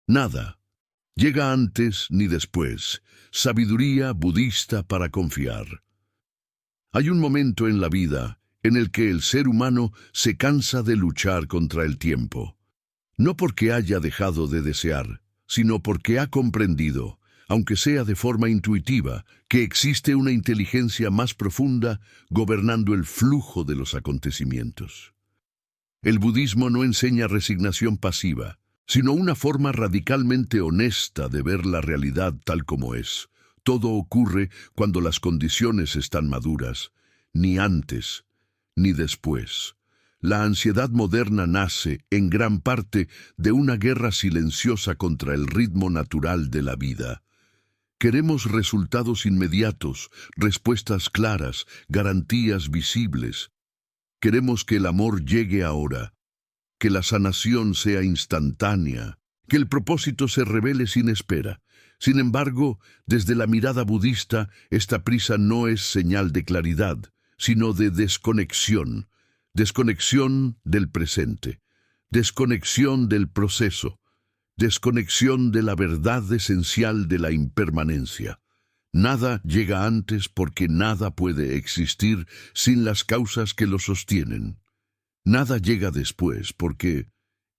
Nada. Llega antes ni después. Sabiduría budista para confiar. Hay un momento en la vida en el que el ser humano se cansa de luchar contra el tiempo. No porque haya dejado de desear, sino porque ha comprendido, aunque sea de forma intuitiva, que existe una inteligencia más profunda gobernando el flujo de los acontecimientos. El budismo no enseña resignación pasiva, sino una forma radicalmente honesta de ver la realidad tal como es. Todo ocurre cuando las condiciones están maduras, ni antes ni después. La ansiedad moderna nace, en gran parte, de una guerra silenciosa contra el ritmo natural de la vida. Queremos resultados inmediatos, respuestas claras, garantías visibles. Queremos que el amor llegue ahora, que la sanación sea instantánea, que el propósito se revele sin espera. Sin embargo, desde la mirada budista, esta prisa no es señal de claridad, sino de desconexión. Desconexión del presente, desconexión del proceso, desconexión de la verdad esencial de la impermanencia. Nada llega antes porque nada puede existir sin las causas que lo sostienen. Nada llega después porque,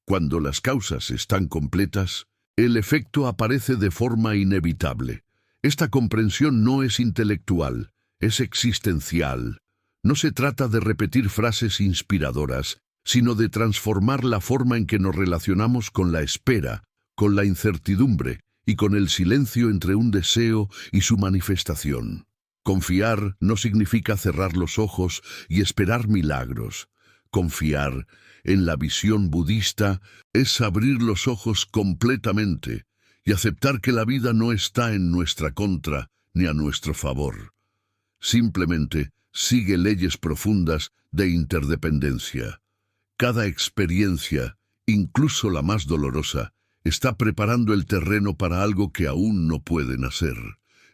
cuando las causas están completas, el efecto aparece de forma inevitable. Esta comprensión no es intelectual, es existencial. No se trata de repetir frases inspiradoras, sino de transformar la forma en que nos relacionamos con la espera, con la incertidumbre y con el silencio entre un deseo y su manifestación. Confiar no significa cerrar los ojos y esperar milagros. Confiar, en la visión budista, es abrir los ojos completamente y aceptar que la vida no está en nuestra contra ni a nuestro favor. Simplemente sigue leyes profundas de interdependencia. Cada experiencia, incluso la más dolorosa, está preparando el terreno para algo que aún no puede nacer.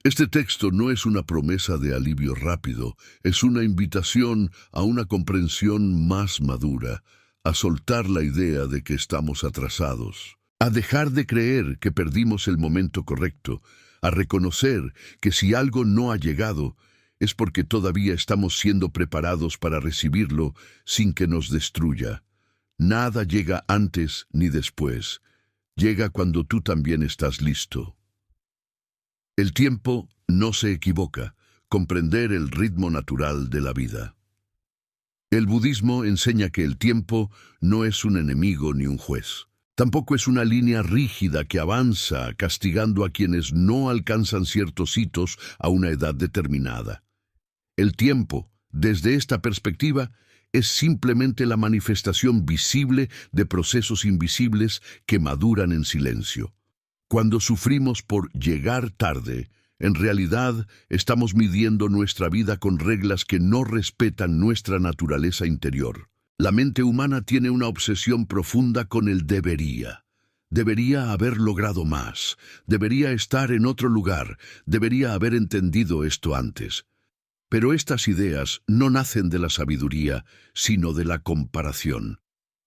Este texto no es una promesa de alivio rápido, es una invitación a una comprensión más madura, a soltar la idea de que estamos atrasados, a dejar de creer que perdimos el momento correcto, a reconocer que si algo no ha llegado, es porque todavía estamos siendo preparados para recibirlo sin que nos destruya. Nada llega antes ni después. Llega cuando tú también estás listo. El tiempo no se equivoca. Comprender el ritmo natural de la vida. El budismo enseña que el tiempo no es un enemigo ni un juez. Tampoco es una línea rígida que avanza castigando a quienes no alcanzan ciertos hitos a una edad determinada. El tiempo, desde esta perspectiva, es simplemente la manifestación visible de procesos invisibles que maduran en silencio. Cuando sufrimos por llegar tarde, en realidad estamos midiendo nuestra vida con reglas que no respetan nuestra naturaleza interior. La mente humana tiene una obsesión profunda con el debería. Debería haber logrado más, debería estar en otro lugar, debería haber entendido esto antes. Pero estas ideas no nacen de la sabiduría, sino de la comparación.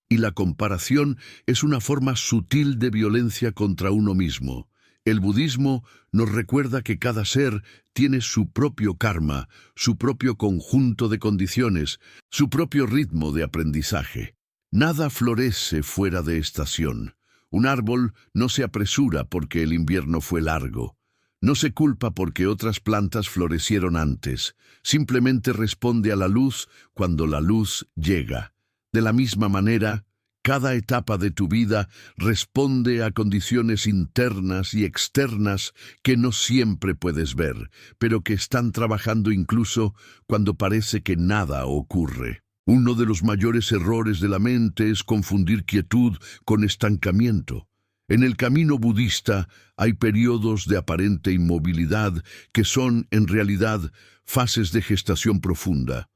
Y la comparación es una forma sutil de violencia contra uno mismo. El budismo nos recuerda que cada ser tiene su propio karma, su propio conjunto de condiciones, su propio ritmo de aprendizaje. Nada florece fuera de estación. Un árbol no se apresura porque el invierno fue largo. No se culpa porque otras plantas florecieron antes. Simplemente responde a la luz cuando la luz llega. De la misma manera, cada etapa de tu vida responde a condiciones internas y externas que no siempre puedes ver, pero que están trabajando incluso cuando parece que nada ocurre. Uno de los mayores errores de la mente es confundir quietud con estancamiento. En el camino budista hay periodos de aparente inmovilidad que son, en realidad, fases de gestación profunda.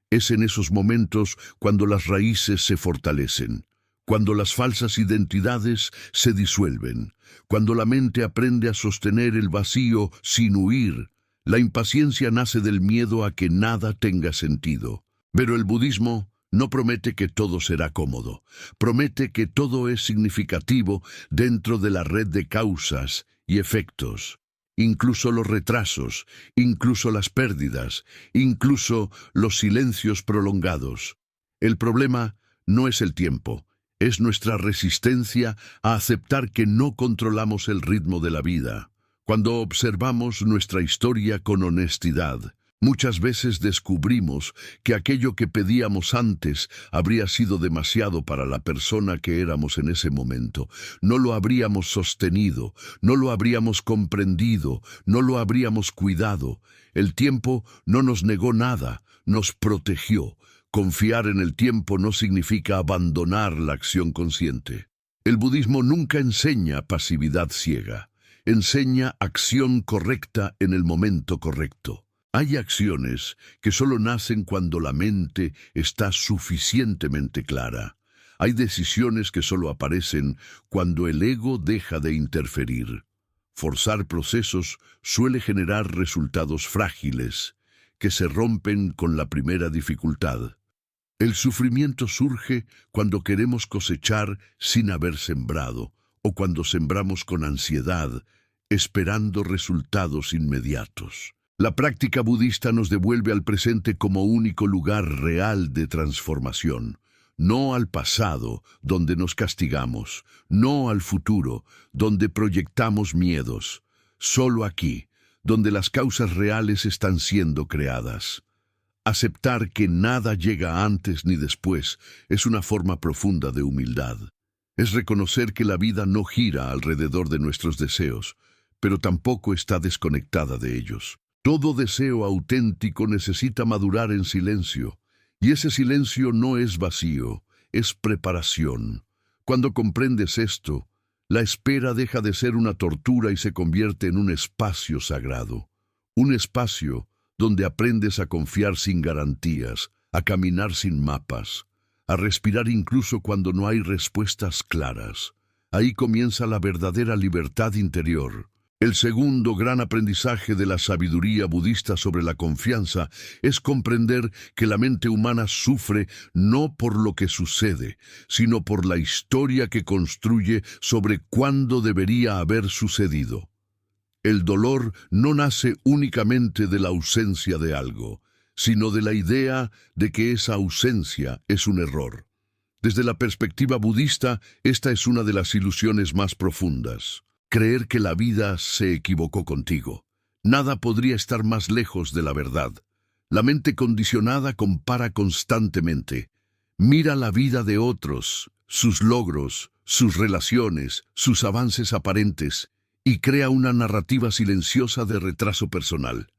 Es en esos momentos cuando las raíces se fortalecen, cuando las falsas identidades se disuelven, cuando la mente aprende a sostener el vacío sin huir. La impaciencia nace del miedo a que nada tenga sentido. Pero el budismo No promete que todo será cómodo, promete que todo es significativo dentro de la red de causas y efectos. Incluso los retrasos, incluso las pérdidas, incluso los silencios prolongados. El problema no es el tiempo, es nuestra resistencia a aceptar que no controlamos el ritmo de la vida. Cuando observamos nuestra historia con honestidad, muchas veces descubrimos que aquello que pedíamos antes habría sido demasiado para la persona que éramos en ese momento. No lo habríamos sostenido, no lo habríamos comprendido, no lo habríamos cuidado. El tiempo no nos negó nada, nos protegió. Confiar en el tiempo no significa abandonar la acción consciente. El budismo nunca enseña pasividad ciega, enseña acción correcta en el momento correcto. Hay acciones que solo nacen cuando la mente está suficientemente clara. Hay decisiones que solo aparecen cuando el ego deja de interferir. Forzar procesos suele generar resultados frágiles, que se rompen con la primera dificultad. El sufrimiento surge cuando queremos cosechar sin haber sembrado, o cuando sembramos con ansiedad, esperando resultados inmediatos. La práctica budista nos devuelve al presente como único lugar real de transformación, no al pasado, donde nos castigamos, no al futuro, donde proyectamos miedos, solo aquí, donde las causas reales están siendo creadas. Aceptar que nada llega antes ni después es una forma profunda de humildad. Es reconocer que la vida no gira alrededor de nuestros deseos, pero tampoco está desconectada de ellos. Todo deseo auténtico necesita madurar en silencio, y ese silencio no es vacío, es preparación. Cuando comprendes esto, la espera deja de ser una tortura y se convierte en un espacio sagrado. Un espacio donde aprendes a confiar sin garantías, a caminar sin mapas, a respirar incluso cuando no hay respuestas claras. Ahí comienza la verdadera libertad interior. El segundo gran aprendizaje de la sabiduría budista sobre la confianza es comprender que la mente humana sufre no por lo que sucede, sino por la historia que construye sobre cuándo debería haber sucedido. El dolor no nace únicamente de la ausencia de algo, sino de la idea de que esa ausencia es un error. Desde la perspectiva budista, esta es una de las ilusiones más profundas. Creer que la vida se equivocó contigo. Nada podría estar más lejos de la verdad. La mente condicionada compara constantemente. Mira la vida de otros, sus logros, sus relaciones, sus avances aparentes, y crea una narrativa silenciosa de retraso personal.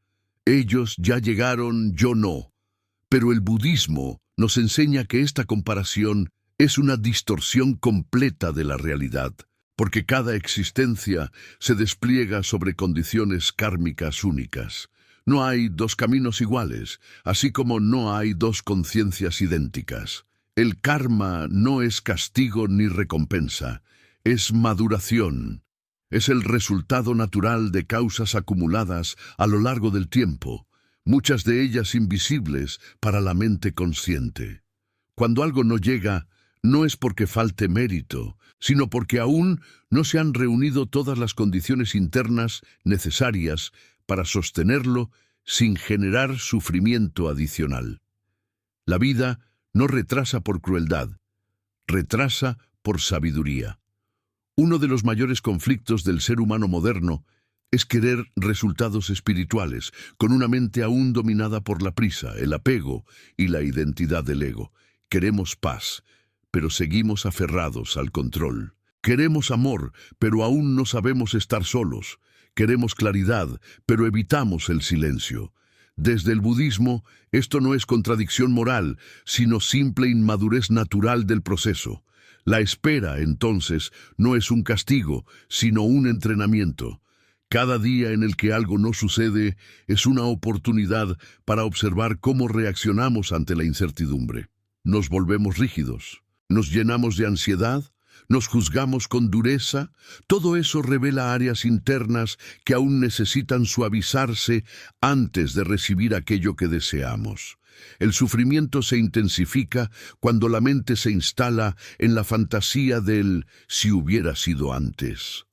Ellos ya llegaron, yo no. Pero el budismo nos enseña que esta comparación es una distorsión completa de la realidad, porque cada existencia se despliega sobre condiciones kármicas únicas. No hay dos caminos iguales, así como no hay dos conciencias idénticas. El karma no es castigo ni recompensa, es maduración. Es el resultado natural de causas acumuladas a lo largo del tiempo, muchas de ellas invisibles para la mente consciente. Cuando algo no llega, no es porque falte mérito, sino porque aún no se han reunido todas las condiciones internas necesarias para sostenerlo sin generar sufrimiento adicional. La vida no retrasa por crueldad, retrasa por sabiduría. Uno de los mayores conflictos del ser humano moderno es querer resultados espirituales, con una mente aún dominada por la prisa, el apego y la identidad del ego. Queremos paz, pero seguimos aferrados al control. Queremos amor, pero aún no sabemos estar solos. Queremos claridad, pero evitamos el silencio. Desde el budismo, esto no es contradicción moral, sino simple inmadurez natural del proceso. La espera, entonces, no es un castigo, sino un entrenamiento. Cada día en el que algo no sucede es una oportunidad para observar cómo reaccionamos ante la incertidumbre. Nos volvemos rígidos, nos llenamos de ansiedad, nos juzgamos con dureza, todo eso revela áreas internas que aún necesitan suavizarse antes de recibir aquello que deseamos. El sufrimiento se intensifica cuando la mente se instala en la fantasía del «si hubiera sido antes».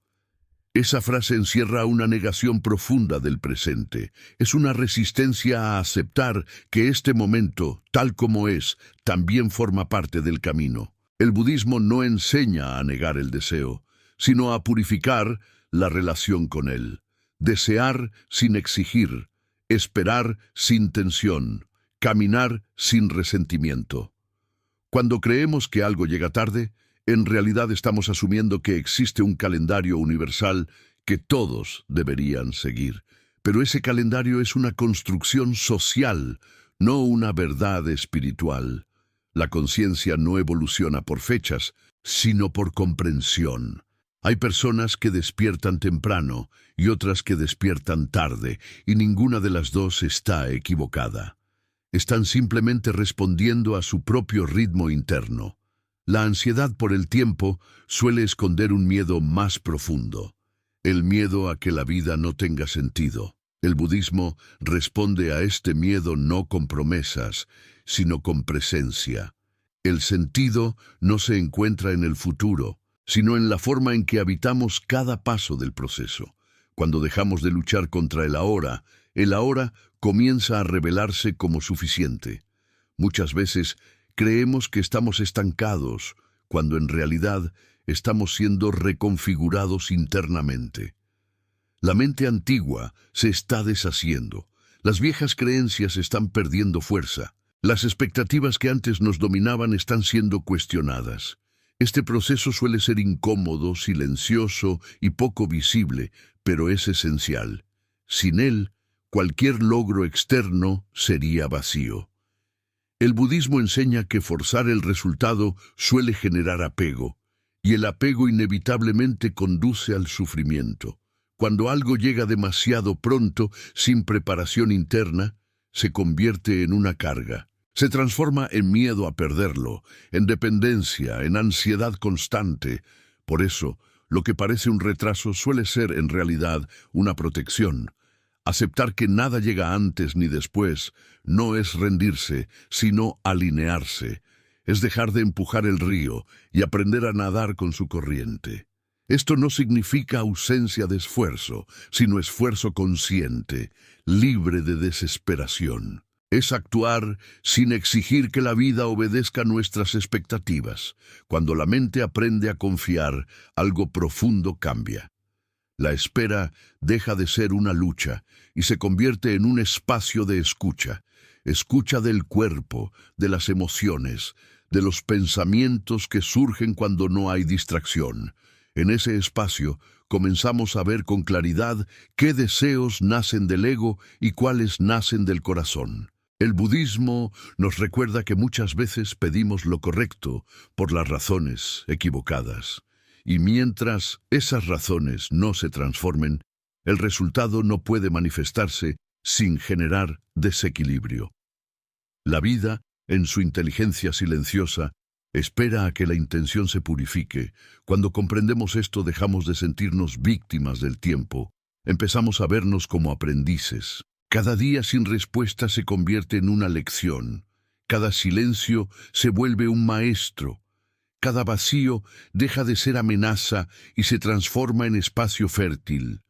Esa frase encierra una negación profunda del presente. Es una resistencia a aceptar que este momento, tal como es, también forma parte del camino. El budismo no enseña a negar el deseo, sino a purificar la relación con él. Desear sin exigir, esperar sin tensión, caminar sin resentimiento. Cuando creemos que algo llega tarde, en realidad estamos asumiendo que existe un calendario universal que todos deberían seguir. Pero ese calendario es una construcción social, no una verdad espiritual. La conciencia no evoluciona por fechas, sino por comprensión. Hay personas que despiertan temprano y otras que despiertan tarde, y ninguna de las dos está equivocada. Están simplemente respondiendo a su propio ritmo interno. La ansiedad por el tiempo suele esconder un miedo más profundo, el miedo a que la vida no tenga sentido. El budismo responde a este miedo no con promesas, sino con presencia. El sentido no se encuentra en el futuro, sino en la forma en que habitamos cada paso del proceso. Cuando dejamos de luchar contra el ahora comienza a revelarse como suficiente. Muchas veces creemos que estamos estancados, cuando en realidad estamos siendo reconfigurados internamente. La mente antigua se está deshaciendo. Las viejas creencias están perdiendo fuerza. Las expectativas que antes nos dominaban están siendo cuestionadas. Este proceso suele ser incómodo, silencioso y poco visible, pero es esencial. Sin él, cualquier logro externo sería vacío. El budismo enseña que forzar el resultado suele generar apego, y el apego inevitablemente conduce al sufrimiento. Cuando algo llega demasiado pronto, sin preparación interna, se convierte en una carga. Se transforma en miedo a perderlo, en dependencia, en ansiedad constante. Por eso, lo que parece un retraso suele ser en realidad una protección. Aceptar que nada llega antes ni después no es rendirse, sino alinearse. Es dejar de empujar el río y aprender a nadar con su corriente. Esto no significa ausencia de esfuerzo, sino esfuerzo consciente, libre de desesperación. Es actuar sin exigir que la vida obedezca nuestras expectativas. Cuando la mente aprende a confiar, algo profundo cambia. La espera deja de ser una lucha y se convierte en un espacio de escucha. Escucha del cuerpo, de las emociones, de los pensamientos que surgen cuando no hay distracción. En ese espacio comenzamos a ver con claridad qué deseos nacen del ego y cuáles nacen del corazón. El budismo nos recuerda que muchas veces pedimos lo correcto por las razones equivocadas. Y mientras esas razones no se transformen, el resultado no puede manifestarse sin generar desequilibrio. La vida, en su inteligencia silenciosa, espera a que la intención se purifique. Cuando comprendemos esto, dejamos de sentirnos víctimas del tiempo. Empezamos a vernos como aprendices. Cada día sin respuesta se convierte en una lección. Cada silencio se vuelve un maestro. Cada vacío deja de ser amenaza y se transforma en espacio fértil.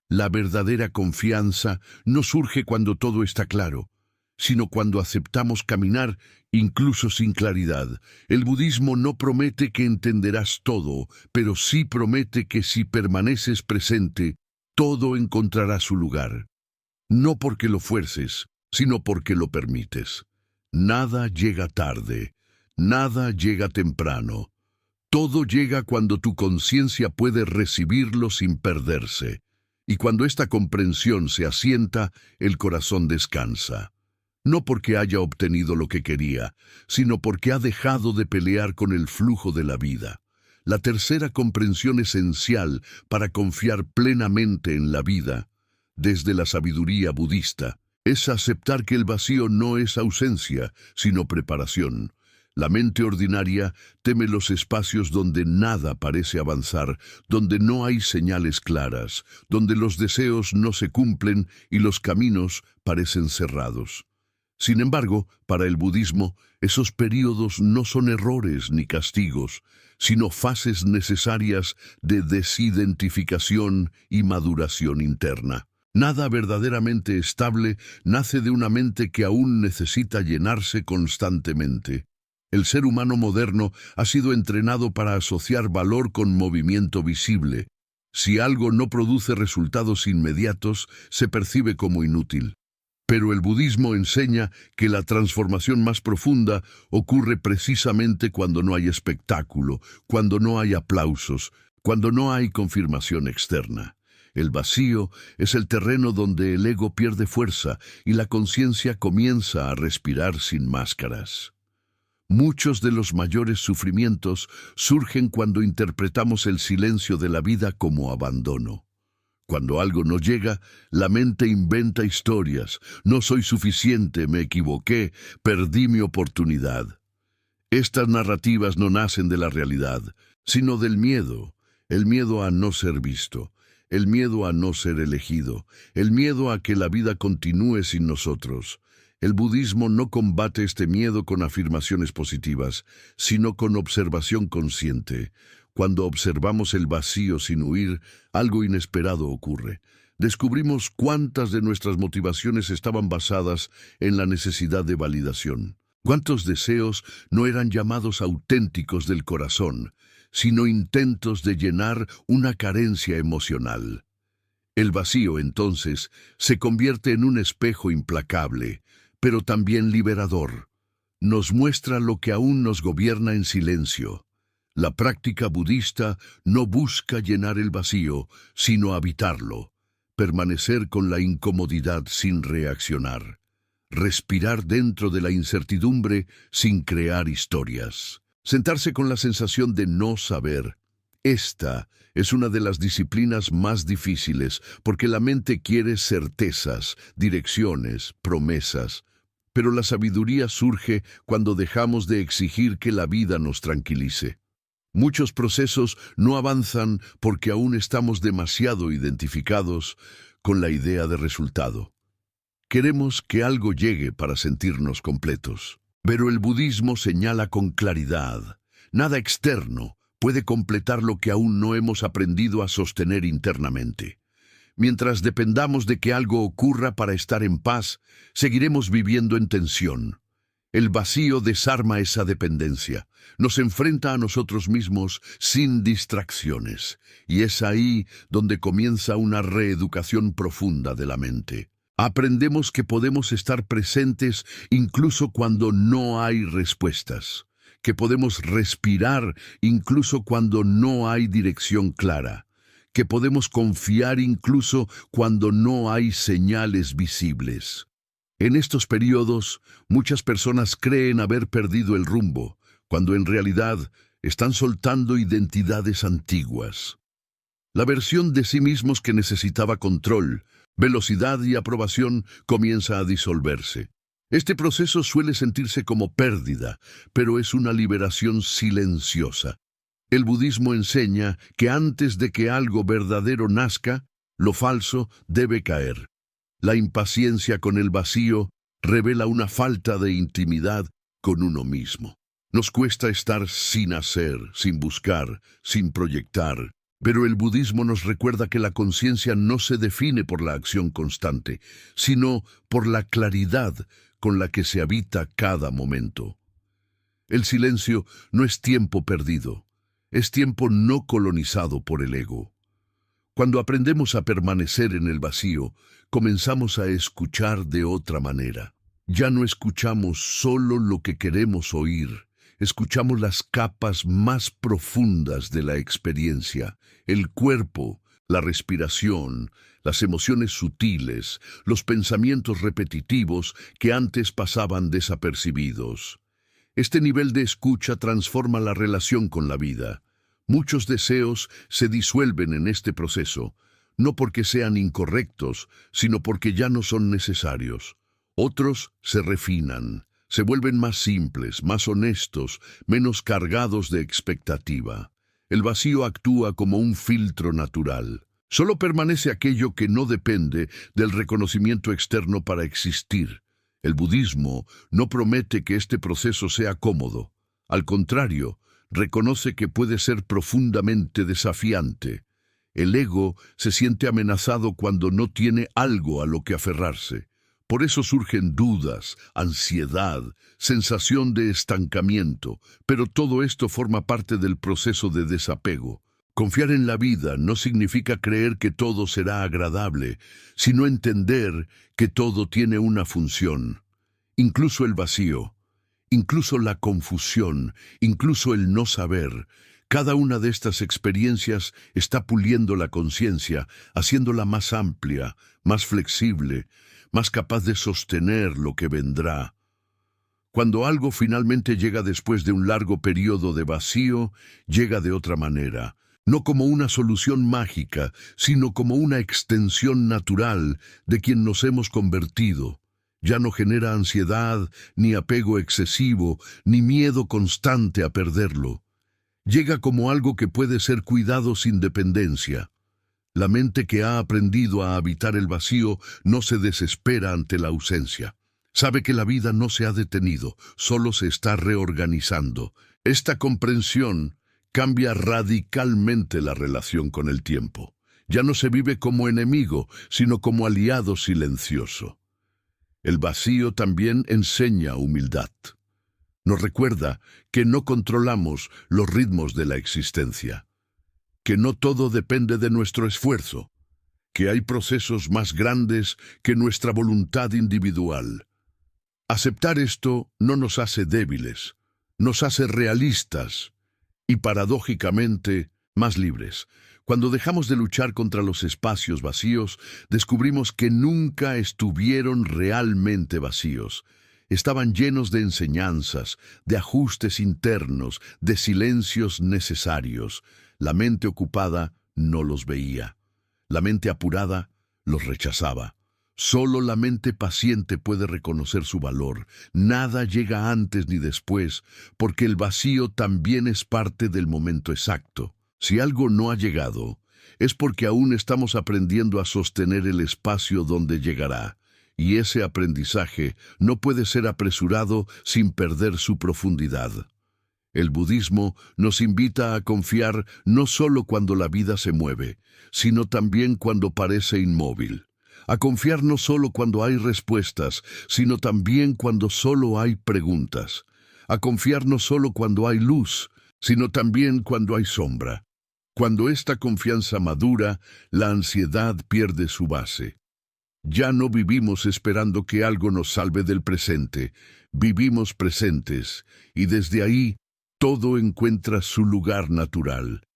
La verdadera confianza no surge cuando todo está claro, sino cuando aceptamos caminar incluso sin claridad. El budismo no promete que entenderás todo, pero sí promete que si permaneces presente, todo encontrará su lugar. No porque lo fuerces, sino porque lo permites. Nada llega tarde. Nada llega temprano. Todo llega cuando tu conciencia puede recibirlo sin perderse. Y cuando esta comprensión se asienta, el corazón descansa. No porque haya obtenido lo que quería, sino porque ha dejado de pelear con el flujo de la vida. La tercera comprensión esencial para confiar plenamente en la vida, desde la sabiduría budista, es aceptar que el vacío no es ausencia, sino preparación. La mente ordinaria teme los espacios donde nada parece avanzar, donde no hay señales claras, donde los deseos no se cumplen y los caminos parecen cerrados. Sin embargo, para el budismo, esos períodos no son errores ni castigos, sino fases necesarias de desidentificación y maduración interna. Nada verdaderamente estable nace de una mente que aún necesita llenarse constantemente. El ser humano moderno ha sido entrenado para asociar valor con movimiento visible. Si algo no produce resultados inmediatos, se percibe como inútil. Pero el budismo enseña que la transformación más profunda ocurre precisamente cuando no hay espectáculo, cuando no hay aplausos, cuando no hay confirmación externa. El vacío es el terreno donde el ego pierde fuerza y la conciencia comienza a respirar sin máscaras. Muchos de los mayores sufrimientos surgen cuando interpretamos el silencio de la vida como abandono. Cuando algo no llega, la mente inventa historias. No soy suficiente, me equivoqué, perdí mi oportunidad. Estas narrativas no nacen de la realidad, sino del miedo. El miedo a no ser visto, el miedo a no ser elegido, el miedo a que la vida continúe sin nosotros. El budismo no combate este miedo con afirmaciones positivas, sino con observación consciente. Cuando observamos el vacío sin huir, algo inesperado ocurre. Descubrimos cuántas de nuestras motivaciones estaban basadas en la necesidad de validación. Cuántos deseos no eran llamados auténticos del corazón, sino intentos de llenar una carencia emocional. El vacío, entonces, se convierte en un espejo implacable, pero también liberador. Nos muestra lo que aún nos gobierna en silencio. La práctica budista no busca llenar el vacío, sino habitarlo, permanecer con la incomodidad sin reaccionar, respirar dentro de la incertidumbre sin crear historias, sentarse con la sensación de no saber. Esta es una de las disciplinas más difíciles porque la mente quiere certezas, direcciones, promesas, pero la sabiduría surge cuando dejamos de exigir que la vida nos tranquilice. Muchos procesos no avanzan porque aún estamos demasiado identificados con la idea de resultado. Queremos que algo llegue para sentirnos completos. Pero el budismo señala con claridad: nada externo puede completar lo que aún no hemos aprendido a sostener internamente. Mientras dependamos de que algo ocurra para estar en paz, seguiremos viviendo en tensión. El vacío desarma esa dependencia, nos enfrenta a nosotros mismos sin distracciones, y es ahí donde comienza una reeducación profunda de la mente. Aprendemos que podemos estar presentes incluso cuando no hay respuestas, que podemos respirar incluso cuando no hay dirección clara, que podemos confiar incluso cuando no hay señales visibles. En estos periodos, muchas personas creen haber perdido el rumbo, cuando en realidad están soltando identidades antiguas. La versión de sí mismos que necesitaba control, velocidad y aprobación comienza a disolverse. Este proceso suele sentirse como pérdida, pero es una liberación silenciosa. El budismo enseña que antes de que algo verdadero nazca, lo falso debe caer. La impaciencia con el vacío revela una falta de intimidad con uno mismo. Nos cuesta estar sin hacer, sin buscar, sin proyectar, pero el budismo nos recuerda que la conciencia no se define por la acción constante, sino por la claridad con la que se habita cada momento. El silencio no es tiempo perdido, es tiempo no colonizado por el ego. Cuando aprendemos a permanecer en el vacío, comenzamos a escuchar de otra manera. Ya no escuchamos solo lo que queremos oír, escuchamos las capas más profundas de la experiencia, el cuerpo, la respiración, las emociones sutiles, los pensamientos repetitivos que antes pasaban desapercibidos. Este nivel de escucha transforma la relación con la vida. Muchos deseos se disuelven en este proceso, no porque sean incorrectos, sino porque ya no son necesarios. Otros se refinan, Se vuelven más simples, más honestos, menos cargados de expectativa. El vacío actúa como un filtro natural. Solo permanece aquello que no depende del reconocimiento externo para existir. El budismo no promete que este proceso sea cómodo. Al contrario, reconoce que puede ser profundamente desafiante. El ego se siente amenazado cuando no tiene algo a lo que aferrarse. Por eso surgen dudas, ansiedad, sensación de estancamiento, pero todo esto forma parte del proceso de desapego. Confiar en la vida no significa creer que todo será agradable, sino entender que todo tiene una función. Incluso el vacío, incluso la confusión, incluso el no saber. Cada una de estas experiencias está puliendo la conciencia, haciéndola más amplia, más flexible, más capaz de sostener lo que vendrá. Cuando algo finalmente llega después de un largo periodo de vacío, llega de otra manera, no como una solución mágica, sino como una extensión natural de quien nos hemos convertido. Ya no genera ansiedad, ni apego excesivo, ni miedo constante a perderlo. Llega como algo que puede ser cuidado sin dependencia. La mente que ha aprendido a habitar el vacío no se desespera ante la ausencia. Sabe que la vida no se ha detenido, solo se está reorganizando. Esta comprensión cambia radicalmente la relación con el tiempo. Ya no se vive como enemigo, sino como aliado silencioso. El vacío también enseña humildad. Nos recuerda que no controlamos los ritmos de la existencia, que no todo depende de nuestro esfuerzo, que hay procesos más grandes que nuestra voluntad individual. Aceptar esto no nos hace débiles, nos hace realistas y, paradójicamente, más libres. Cuando dejamos de luchar contra los espacios vacíos, descubrimos que nunca estuvieron realmente vacíos. Estaban llenos de enseñanzas, de ajustes internos, de silencios necesarios. La mente ocupada no los veía. La mente apurada los rechazaba. Solo la mente paciente puede reconocer su valor. Nada llega antes ni después, porque el vacío también es parte del momento exacto. Si algo no ha llegado, es porque aún estamos aprendiendo a sostener el espacio donde llegará, y ese aprendizaje no puede ser apresurado sin perder su profundidad. El budismo nos invita a confiar no solo cuando la vida se mueve, sino también cuando parece inmóvil. A confiar no solo cuando hay respuestas, sino también cuando solo hay preguntas. A confiar no solo cuando hay luz, sino también cuando hay sombra. Cuando esta confianza madura, la ansiedad pierde su base. Ya no vivimos esperando que algo nos salve del presente, vivimos presentes, y desde ahí todo encuentra su lugar natural.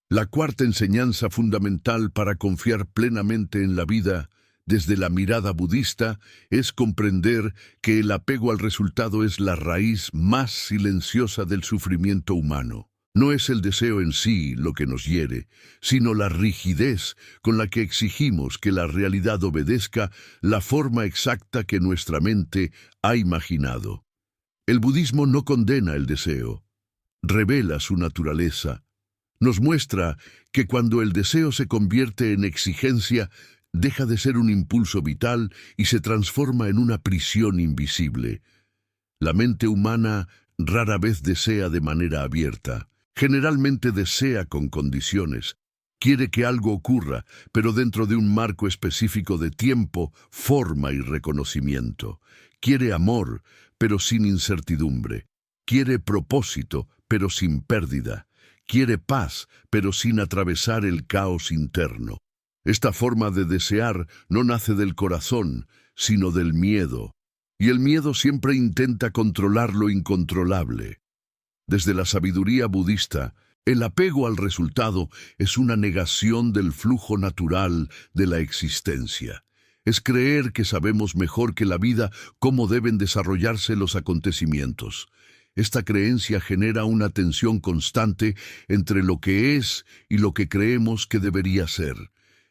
La cuarta enseñanza fundamental para confiar plenamente en la vida, desde la mirada budista, es comprender que el apego al resultado es la raíz más silenciosa del sufrimiento humano. No es el deseo en sí lo que nos hiere, sino la rigidez con la que exigimos que la realidad obedezca la forma exacta que nuestra mente ha imaginado. El budismo no condena el deseo, revela su naturaleza. Nos muestra que cuando el deseo se convierte en exigencia, deja de ser un impulso vital y se transforma en una prisión invisible. La mente humana rara vez desea de manera abierta. Generalmente desea con condiciones. Quiere que algo ocurra, pero dentro de un marco específico de tiempo, forma y reconocimiento. Quiere amor, pero sin incertidumbre. Quiere propósito, pero sin pérdida. Quiere paz, pero sin atravesar el caos interno. Esta forma de desear no nace del corazón, sino del miedo. Y el miedo siempre intenta controlar lo incontrolable. Desde la sabiduría budista, el apego al resultado es una negación del flujo natural de la existencia. Es creer que sabemos mejor que la vida cómo deben desarrollarse los acontecimientos. Esta creencia genera una tensión constante entre lo que es y lo que creemos que debería ser.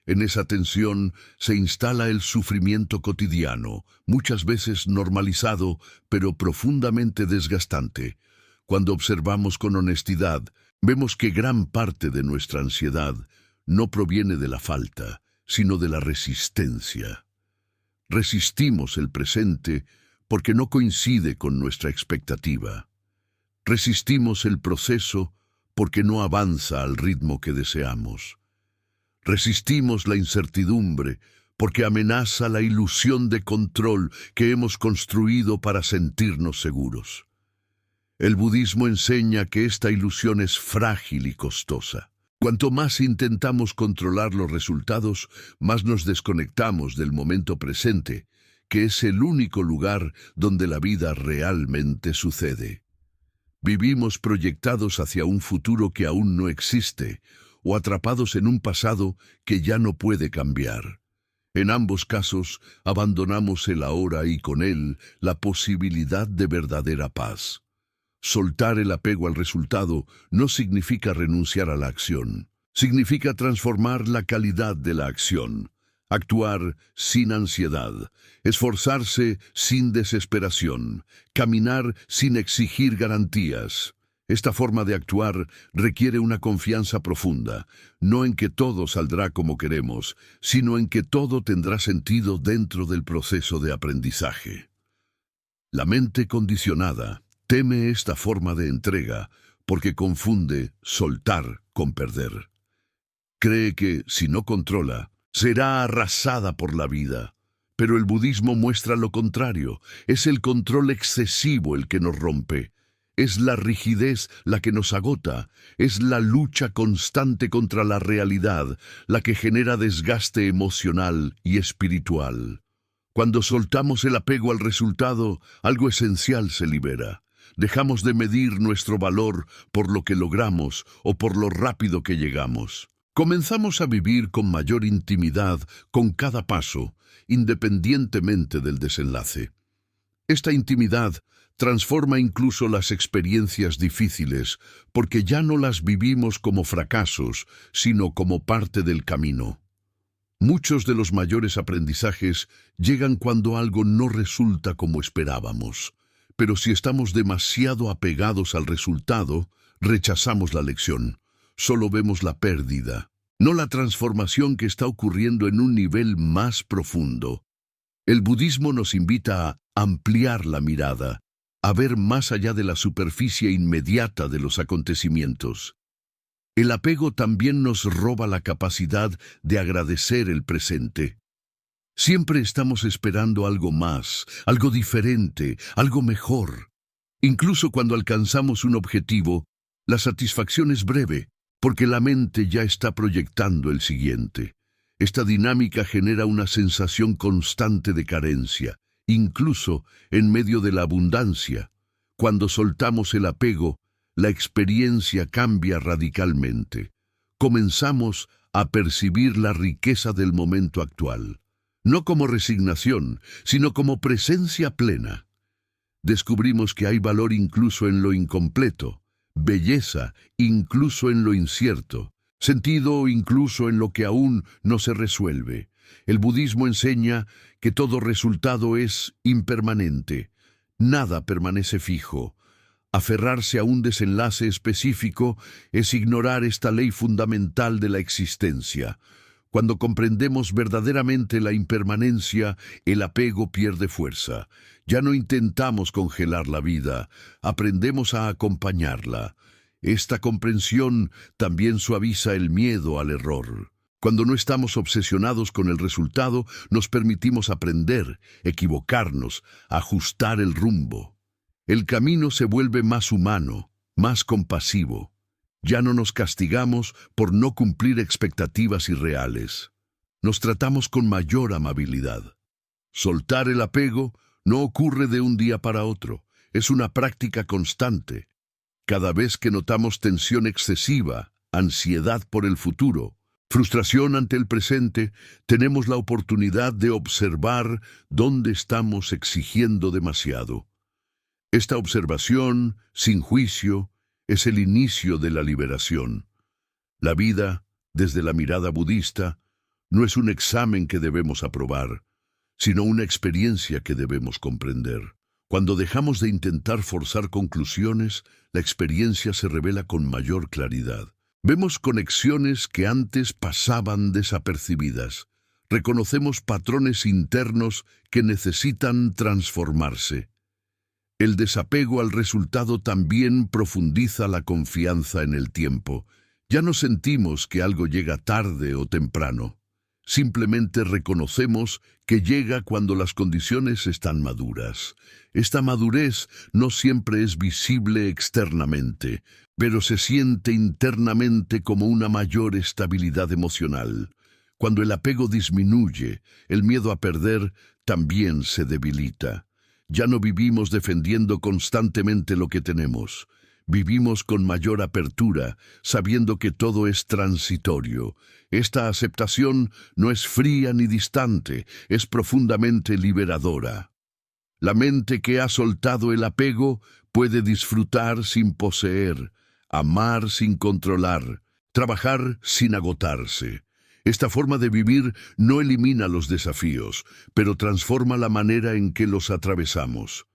En esa tensión se instala el sufrimiento cotidiano, muchas veces normalizado, pero profundamente desgastante. Cuando observamos con honestidad, vemos que gran parte de nuestra ansiedad no proviene de la falta, sino de la resistencia. Resistimos el presente porque no coincide con nuestra expectativa. Resistimos el proceso porque no avanza al ritmo que deseamos. Resistimos la incertidumbre porque amenaza la ilusión de control que hemos construido para sentirnos seguros. El budismo enseña que esta ilusión es frágil y costosa. Cuanto más intentamos controlar los resultados, más nos desconectamos del momento presente, que es el único lugar donde la vida realmente sucede. Vivimos proyectados hacia un futuro que aún no existe, o atrapados en un pasado que ya no puede cambiar. En ambos casos, abandonamos el ahora y con él la posibilidad de verdadera paz. Soltar el apego al resultado no significa renunciar a la acción. Significa transformar la calidad de la acción. Actuar sin ansiedad. Esforzarse sin desesperación. Caminar sin exigir garantías. Esta forma de actuar requiere una confianza profunda, no en que todo saldrá como queremos, sino en que todo tendrá sentido dentro del proceso de aprendizaje. La mente condicionada teme esta forma de entrega porque confunde soltar con perder. Cree que, si no controla, será arrasada por la vida. Pero el budismo muestra lo contrario. Es el control excesivo el que nos rompe. Es la rigidez la que nos agota. Es la lucha constante contra la realidad la que genera desgaste emocional y espiritual. Cuando soltamos el apego al resultado, algo esencial se libera. Dejamos de medir nuestro valor por lo que logramos o por lo rápido que llegamos. Comenzamos a vivir con mayor intimidad con cada paso, independientemente del desenlace. Esta intimidad transforma incluso las experiencias difíciles, porque ya no las vivimos como fracasos, sino como parte del camino. Muchos de los mayores aprendizajes llegan cuando algo no resulta como esperábamos. Pero si estamos demasiado apegados al resultado, rechazamos la lección. Solo vemos la pérdida, no la transformación que está ocurriendo en un nivel más profundo. El budismo nos invita a ampliar la mirada, a ver más allá de la superficie inmediata de los acontecimientos. El apego también nos roba la capacidad de agradecer el presente. Siempre estamos esperando algo más, algo diferente, algo mejor. Incluso cuando alcanzamos un objetivo, la satisfacción es breve, porque la mente ya está proyectando el siguiente. Esta dinámica genera una sensación constante de carencia, incluso en medio de la abundancia. Cuando soltamos el apego, la experiencia cambia radicalmente. Comenzamos a percibir la riqueza del momento actual. No como resignación, sino como presencia plena. Descubrimos que hay valor incluso en lo incompleto, belleza incluso en lo incierto, sentido incluso en lo que aún no se resuelve. El budismo enseña que todo resultado es impermanente, nada permanece fijo. Aferrarse a un desenlace específico es ignorar esta ley fundamental de la existencia. Cuando comprendemos verdaderamente la impermanencia, el apego pierde fuerza. Ya no intentamos congelar la vida, aprendemos a acompañarla. Esta comprensión también suaviza el miedo al error. Cuando no estamos obsesionados con el resultado, nos permitimos aprender, equivocarnos, ajustar el rumbo. El camino se vuelve más humano, más compasivo. Ya no nos castigamos por no cumplir expectativas irreales. Nos tratamos con mayor amabilidad. Soltar el apego no ocurre de un día para otro. Es una práctica constante. Cada vez que notamos tensión excesiva, ansiedad por el futuro, frustración ante el presente, tenemos la oportunidad de observar dónde estamos exigiendo demasiado. Esta observación, sin juicio, es el inicio de la liberación. La vida, desde la mirada budista, No es un examen que debemos aprobar, sino una experiencia que debemos comprender. Cuando dejamos de intentar forzar conclusiones, la experiencia se revela con mayor claridad. Vemos conexiones que antes pasaban desapercibidas. Reconocemos patrones internos que necesitan transformarse. El desapego al resultado también profundiza la confianza en el tiempo. Ya no sentimos que algo llega tarde o temprano. Simplemente reconocemos que llega cuando las condiciones están maduras. Esta madurez no siempre es visible externamente, pero se siente internamente como una mayor estabilidad emocional. Cuando el apego disminuye, el miedo a perder también se debilita. Ya no vivimos defendiendo constantemente lo que tenemos. Vivimos con mayor apertura, sabiendo que todo es transitorio. Esta aceptación no es fría ni distante, es profundamente liberadora. La mente que ha soltado el apego puede disfrutar sin poseer, amar sin controlar, trabajar sin agotarse. Esta forma de vivir no elimina los desafíos, pero transforma la manera en que los atravesamos.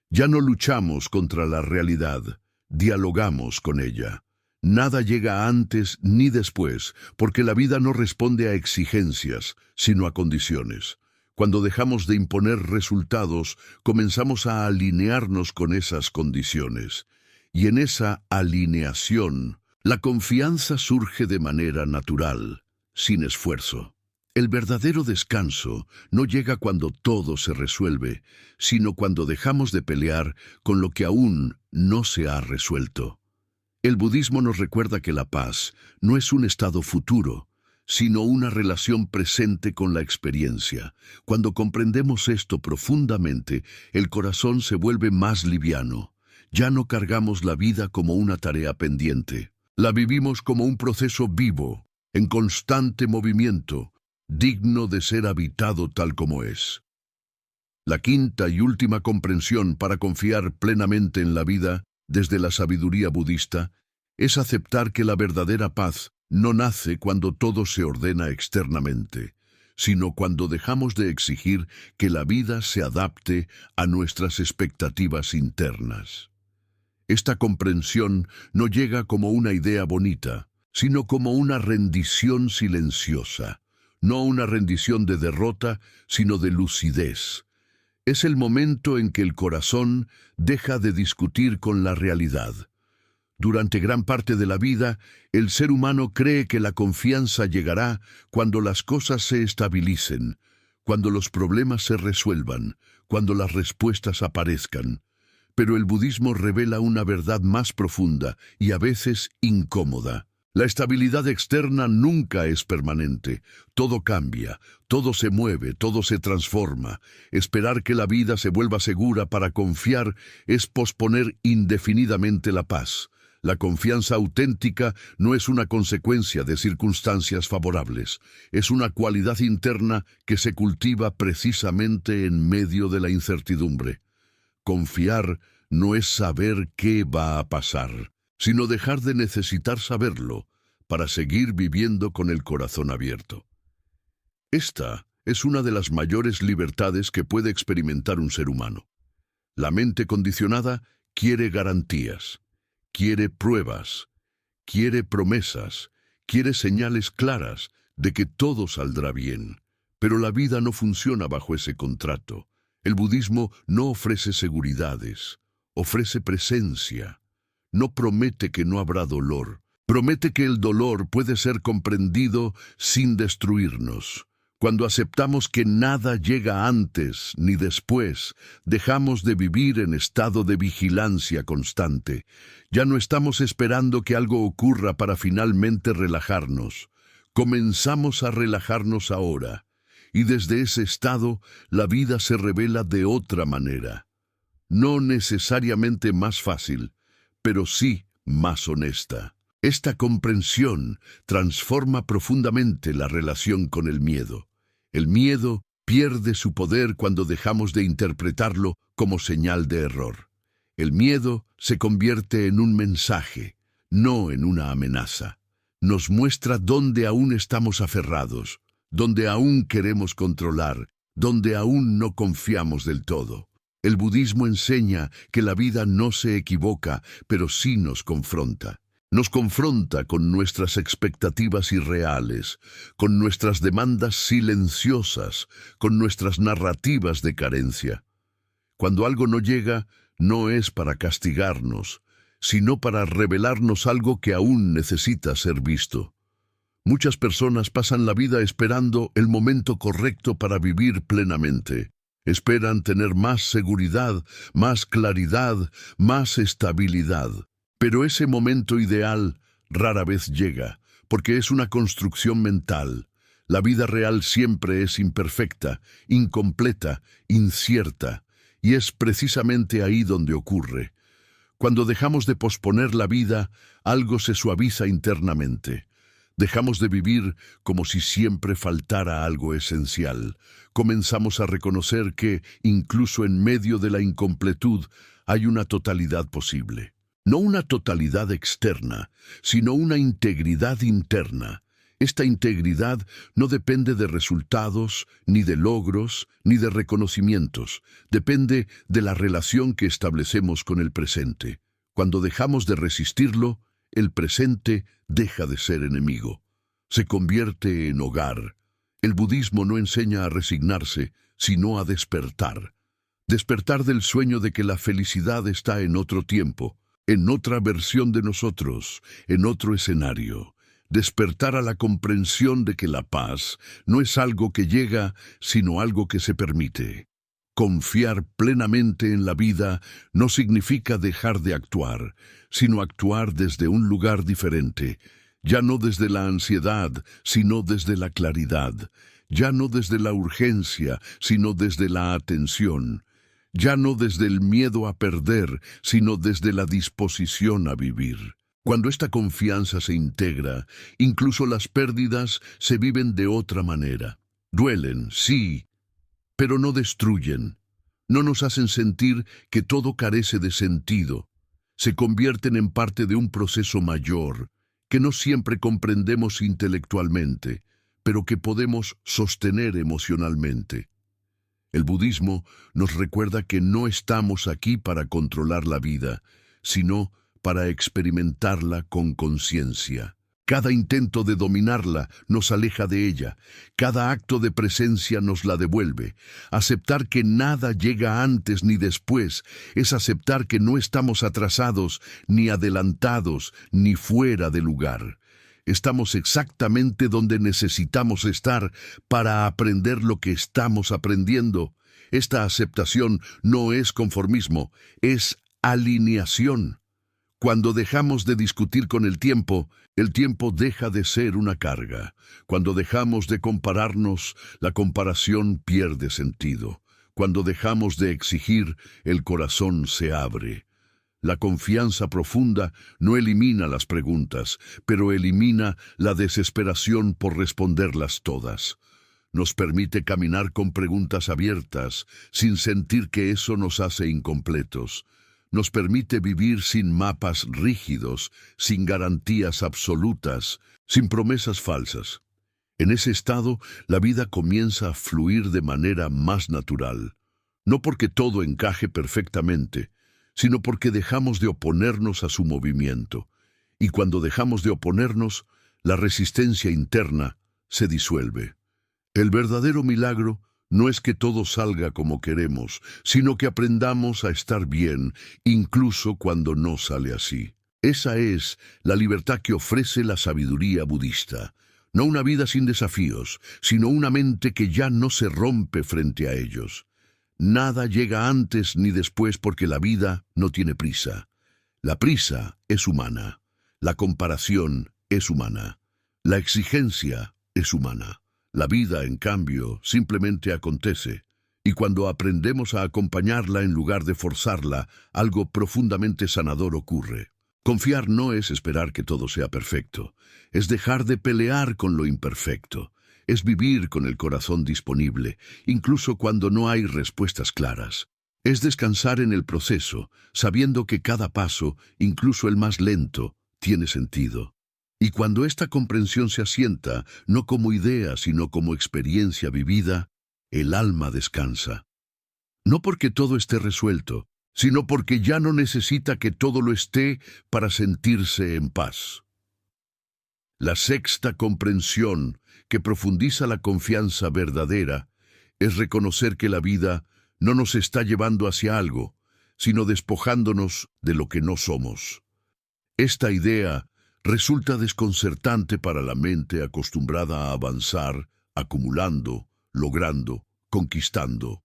Ya no luchamos contra la realidad, dialogamos con ella. Nada llega antes ni después, porque la vida no responde a exigencias, sino a condiciones. Cuando dejamos de imponer resultados, comenzamos a alinearnos con esas condiciones. Y en esa alineación, la confianza surge de manera natural, sin esfuerzo. El verdadero descanso no llega cuando todo se resuelve, sino cuando dejamos de pelear con lo que aún no se ha resuelto. El budismo nos recuerda que la paz no es un estado futuro, sino una relación presente con la experiencia. Cuando comprendemos esto profundamente, el corazón se vuelve más liviano. Ya no cargamos la vida como una tarea pendiente. La vivimos como un proceso vivo, en constante movimiento, digno de ser habitado tal como es. La quinta y última comprensión para confiar plenamente en la vida, desde la sabiduría budista, es aceptar que la verdadera paz no nace cuando todo se ordena externamente, sino cuando dejamos de exigir que la vida se adapte a nuestras expectativas internas. Esta comprensión no llega como una idea bonita, sino como una rendición silenciosa, no una rendición de derrota, sino de lucidez. Es el momento en que el corazón deja de discutir con la realidad. Durante gran parte de la vida, el ser humano cree que la confianza llegará cuando las cosas se estabilicen, cuando los problemas se resuelvan, cuando las respuestas aparezcan. Pero el budismo revela una verdad más profunda y a veces incómoda. La estabilidad externa nunca es permanente. Todo cambia, todo se mueve, todo se transforma. Esperar que la vida se vuelva segura para confiar es posponer indefinidamente la paz. La confianza auténtica no es una consecuencia de circunstancias favorables. Es una cualidad interna que se cultiva precisamente en medio de la incertidumbre. Confiar no es saber qué va a pasar, sino dejar de necesitar saberlo para seguir viviendo con el corazón abierto. Esta es una de las mayores libertades que puede experimentar un ser humano. La mente condicionada quiere garantías, quiere pruebas, quiere promesas, quiere señales claras de que todo saldrá bien. Pero la vida no funciona bajo ese contrato. El budismo no ofrece seguridades, ofrece presencia. No promete que no habrá dolor, promete que el dolor puede ser comprendido sin destruirnos. Cuando aceptamos que nada llega antes ni después, dejamos de vivir en estado de vigilancia constante. Ya no estamos esperando que algo ocurra para finalmente relajarnos. Comenzamos a relajarnos ahora. Y desde ese estado, la vida se revela de otra manera. No necesariamente más fácil, pero sí más honesta. Esta comprensión transforma profundamente la relación con el miedo. El miedo pierde su poder cuando dejamos de interpretarlo como señal de error. El miedo se convierte en un mensaje, no en una amenaza. Nos muestra dónde aún estamos aferrados, donde aún queremos controlar, donde aún no confiamos del todo. El budismo enseña que la vida no se equivoca, pero sí nos confronta. Nos confronta con nuestras expectativas irreales, con nuestras demandas silenciosas, con nuestras narrativas de carencia. Cuando algo no llega, no es para castigarnos, sino para revelarnos algo que aún necesita ser visto. Muchas personas pasan la vida esperando el momento correcto para vivir plenamente. Esperan tener más seguridad, más claridad, más estabilidad. Pero ese momento ideal rara vez llega, porque es una construcción mental. La vida real siempre es imperfecta, incompleta, incierta, y es precisamente ahí donde ocurre. Cuando dejamos de posponer la vida, algo se suaviza internamente. Dejamos de vivir como si siempre faltara algo esencial. Comenzamos a reconocer que, incluso en medio de la incompletud, hay una totalidad posible. No una totalidad externa, sino una integridad interna. Esta integridad no depende de resultados, ni de logros, ni de reconocimientos. Depende de la relación que establecemos con el presente. Cuando dejamos de resistirlo, el presente deja de ser enemigo. Se convierte en hogar. El budismo no enseña a resignarse, sino a despertar. Despertar del sueño de que la felicidad está en otro tiempo, en otra versión de nosotros, en otro escenario. Despertar a la comprensión de que la paz no es algo que llega, sino algo que se permite. Confiar plenamente en la vida no significa dejar de actuar, sino actuar desde un lugar diferente, ya no desde la ansiedad, sino desde la claridad, ya no desde la urgencia, sino desde la atención, ya no desde el miedo a perder, sino desde la disposición a vivir. Cuando esta confianza se integra, incluso las pérdidas se viven de otra manera. Duelen, sí, pero no destruyen. No nos hacen sentir que todo carece de sentido. Se convierten en parte de un proceso mayor, que no siempre comprendemos intelectualmente, pero que podemos sostener emocionalmente. El budismo nos recuerda que no estamos aquí para controlar la vida, sino para experimentarla con conciencia. Cada intento de dominarla nos aleja de ella. Cada acto de presencia nos la devuelve. Aceptar que nada llega antes ni después es aceptar que no estamos atrasados, ni adelantados, ni fuera de lugar. Estamos exactamente donde necesitamos estar para aprender lo que estamos aprendiendo. Esta aceptación no es conformismo, es alineación. Cuando dejamos de discutir con el tiempo deja de ser una carga. Cuando dejamos de compararnos, la comparación pierde sentido. Cuando dejamos de exigir, el corazón se abre. La confianza profunda no elimina las preguntas, pero elimina la desesperación por responderlas todas. Nos permite caminar con preguntas abiertas, sin sentir que eso nos hace incompletos. Nos permite vivir sin mapas rígidos, sin garantías absolutas, sin promesas falsas. En ese estado, la vida comienza a fluir de manera más natural, no porque todo encaje perfectamente, sino porque dejamos de oponernos a su movimiento. Y cuando dejamos de oponernos, la resistencia interna se disuelve. El verdadero milagro no es que todo salga como queremos, sino que aprendamos a estar bien, incluso cuando no sale así. Esa es la libertad que ofrece la sabiduría budista. No una vida sin desafíos, sino una mente que ya no se rompe frente a ellos. Nada llega antes ni después porque la vida no tiene prisa. La prisa es humana. La comparación es humana. La exigencia es humana. La vida, en cambio, simplemente acontece, y cuando aprendemos a acompañarla en lugar de forzarla, algo profundamente sanador ocurre. Confiar no es esperar que todo sea perfecto, es dejar de pelear con lo imperfecto, es vivir con el corazón disponible, incluso cuando no hay respuestas claras. Es descansar en el proceso, sabiendo que cada paso, incluso el más lento, tiene sentido. Y cuando esta comprensión se asienta, no como idea, sino como experiencia vivida, el alma descansa. No porque todo esté resuelto, sino porque ya no necesita que todo lo esté para sentirse en paz. La sexta comprensión, que profundiza la confianza verdadera, es reconocer que la vida no nos está llevando hacia algo, sino despojándonos de lo que no somos. Esta idea resulta desconcertante para la mente acostumbrada a avanzar, acumulando, logrando, conquistando.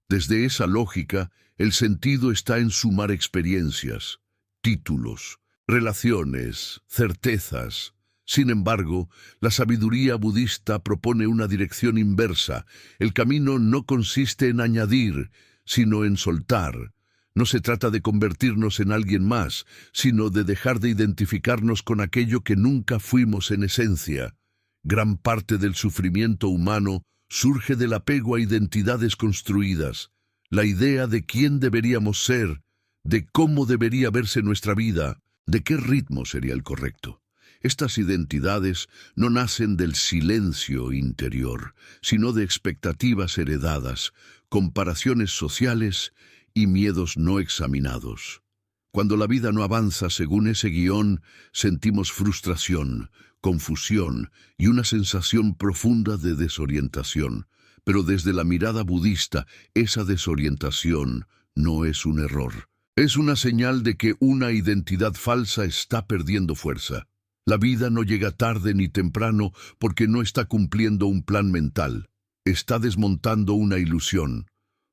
Desde esa lógica, el sentido está en sumar experiencias, títulos, relaciones, certezas. Sin embargo, la sabiduría budista propone una dirección inversa. El camino no consiste en añadir, sino en soltar. No se trata de convertirnos en alguien más, sino de dejar de identificarnos con aquello que nunca fuimos en esencia. Gran parte del sufrimiento humano surge del apego a identidades construidas, la idea de quién deberíamos ser, de cómo debería verse nuestra vida, de qué ritmo sería el correcto. Estas identidades no nacen del silencio interior, sino de expectativas heredadas, comparaciones sociales y miedos no examinados. Cuando la vida no avanza según ese guión, sentimos frustración, confusión y una sensación profunda de desorientación. Pero desde la mirada budista, esa desorientación no es un error. Es una señal de que una identidad falsa está perdiendo fuerza. La vida no llega tarde ni temprano porque no está cumpliendo un plan mental. Está desmontando una ilusión.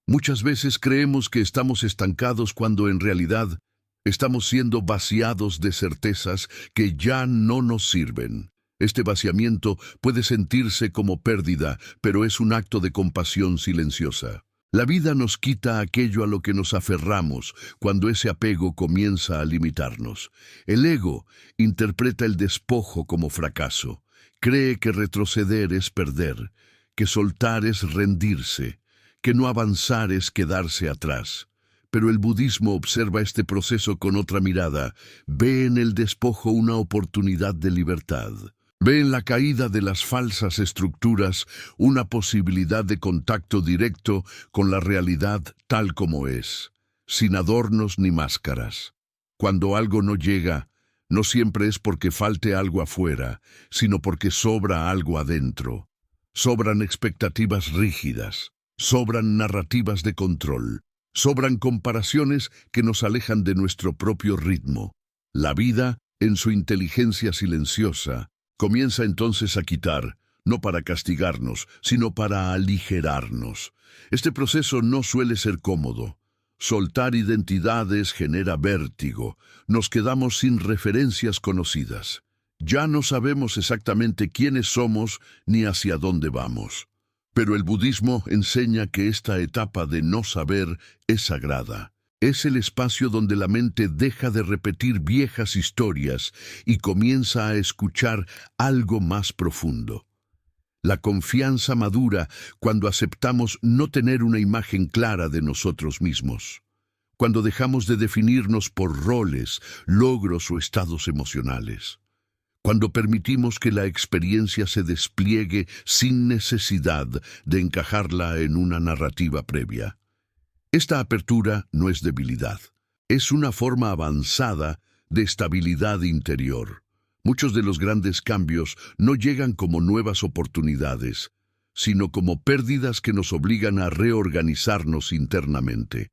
Muchas veces creemos que estamos estancados cuando en realidad estamos siendo vaciados de certezas que ya no nos sirven. Este vaciamiento puede sentirse como pérdida, pero es un acto de compasión silenciosa. La vida nos quita aquello a lo que nos aferramos cuando ese apego comienza a limitarnos. El ego interpreta el despojo como fracaso. Cree que retroceder es perder, que soltar es rendirse, que no avanzar es quedarse atrás. Pero el budismo observa este proceso con otra mirada. Ve en el despojo una oportunidad de libertad. Ve en la caída de las falsas estructuras una posibilidad de contacto directo con la realidad tal como es, sin adornos ni máscaras. Cuando algo no llega, no siempre es porque falte algo afuera, sino porque sobra algo adentro. Sobran expectativas rígidas, sobran narrativas de control, sobran comparaciones que nos alejan de nuestro propio ritmo. La vida, en su inteligencia silenciosa, comienza entonces a quitar, no para castigarnos, sino para aligerarnos. Este proceso no suele ser cómodo. Soltar identidades genera vértigo. Nos quedamos sin referencias conocidas. Ya no sabemos exactamente quiénes somos ni hacia dónde vamos. Pero el budismo enseña que esta etapa de no saber es sagrada. Es el espacio donde la mente deja de repetir viejas historias y comienza a escuchar algo más profundo. La confianza madura cuando aceptamos no tener una imagen clara de nosotros mismos, cuando dejamos de definirnos por roles, logros o estados emocionales, cuando permitimos que la experiencia se despliegue sin necesidad de encajarla en una narrativa previa. Esta apertura no es debilidad, es una forma avanzada de estabilidad interior. Muchos de los grandes cambios no llegan como nuevas oportunidades, sino como pérdidas que nos obligan a reorganizarnos internamente.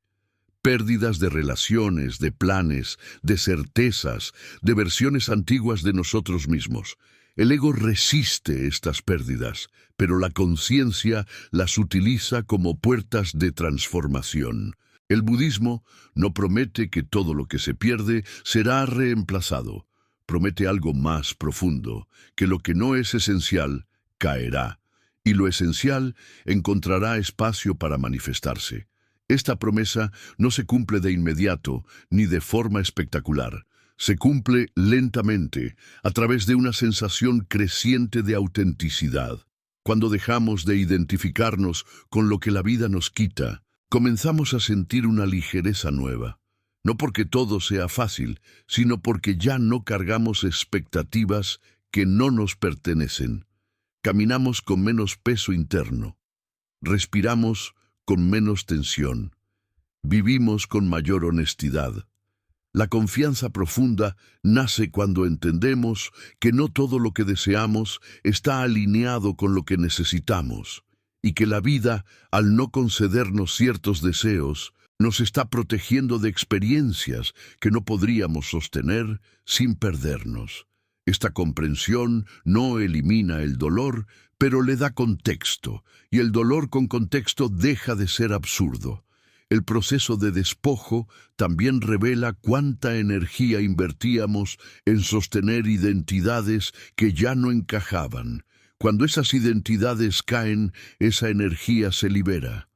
Pérdidas de relaciones, de planes, de certezas, de versiones antiguas de nosotros mismos. El ego resiste estas pérdidas, pero la conciencia las utiliza como puertas de transformación. El budismo no promete que todo lo que se pierde será reemplazado. Promete algo más profundo, que lo que no es esencial caerá, y lo esencial encontrará espacio para manifestarse. Esta promesa no se cumple de inmediato ni de forma espectacular. Se cumple lentamente, a través de una sensación creciente de autenticidad. Cuando dejamos de identificarnos con lo que la vida nos quita, comenzamos a sentir una ligereza nueva. No porque todo sea fácil, sino porque ya no cargamos expectativas que no nos pertenecen. Caminamos con menos peso interno. Respiramos con menos tensión. Vivimos con mayor honestidad. La confianza profunda nace cuando entendemos que no todo lo que deseamos está alineado con lo que necesitamos, y que la vida, al no concedernos ciertos deseos, nos está protegiendo de experiencias que no podríamos sostener sin perdernos. Esta comprensión no elimina el dolor, pero le da contexto, y el dolor con contexto deja de ser absurdo. El proceso de despojo también revela cuánta energía invertíamos en sostener identidades que ya no encajaban. Cuando esas identidades caen, esa energía se libera.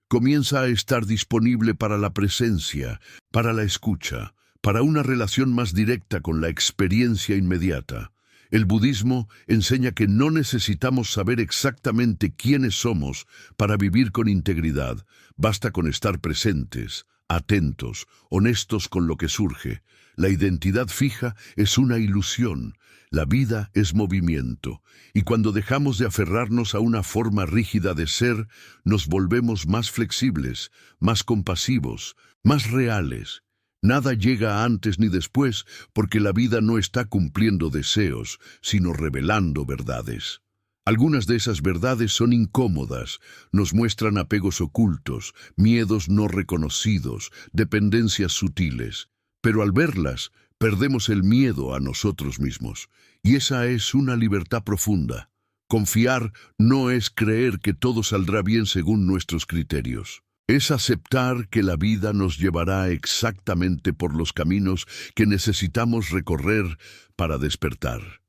Comienza a estar disponible para la presencia, para la escucha, para una relación más directa con la experiencia inmediata. El budismo enseña que no necesitamos saber exactamente quiénes somos para vivir con integridad. Basta con estar presentes, atentos, honestos con lo que surge. La identidad fija es una ilusión. La vida es movimiento, y cuando dejamos de aferrarnos a una forma rígida de ser, nos volvemos más flexibles, más compasivos, más reales. Nada llega antes ni después, porque la vida no está cumpliendo deseos, sino revelando verdades. Algunas de esas verdades son incómodas, nos muestran apegos ocultos, miedos no reconocidos, dependencias sutiles. Pero al verlas, perdemos el miedo a nosotros mismos, y esa es una libertad profunda. Confiar no es creer que todo saldrá bien según nuestros criterios. Es aceptar que la vida nos llevará exactamente por los caminos que necesitamos recorrer para despertar,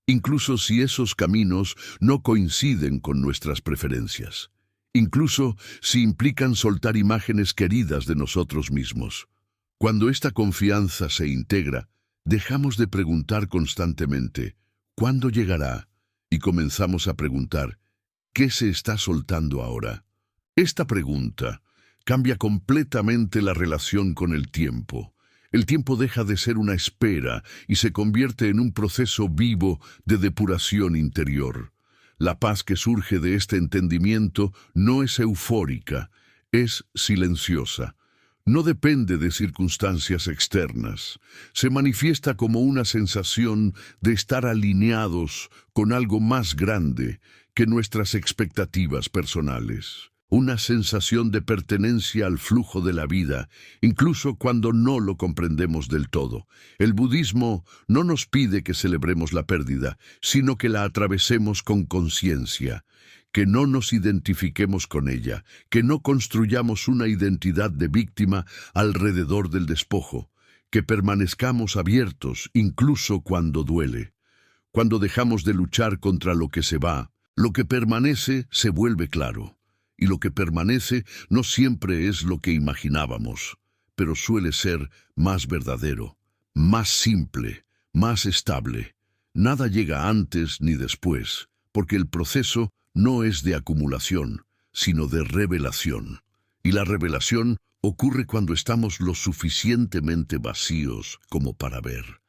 incluso si esos caminos no coinciden con nuestras preferencias, incluso si implican soltar imágenes queridas de nosotros mismos. Cuando esta confianza se integra, dejamos de preguntar constantemente ¿cuándo llegará? Y comenzamos a preguntar ¿qué se está soltando ahora? Esta pregunta cambia completamente la relación con el tiempo. El tiempo deja de ser una espera y se convierte en un proceso vivo de depuración interior. La paz que surge de este entendimiento no es eufórica, es silenciosa. No depende de circunstancias externas. Se manifiesta como una sensación de estar alineados con algo más grande que nuestras expectativas personales. Una sensación de pertenencia al flujo de la vida, incluso cuando no lo comprendemos del todo. El budismo no nos pide que celebremos la pérdida, sino que la atravesemos con conciencia, que no nos identifiquemos con ella, que no construyamos una identidad de víctima alrededor del despojo, que permanezcamos abiertos incluso cuando duele. Cuando dejamos de luchar contra lo que se va, lo que permanece se vuelve claro. Y lo que permanece no siempre es lo que imaginábamos, pero suele ser más verdadero, más simple, más estable. Nada llega antes ni después, porque el proceso no es de acumulación, sino de revelación. Y la revelación ocurre cuando estamos lo suficientemente vacíos como para ver.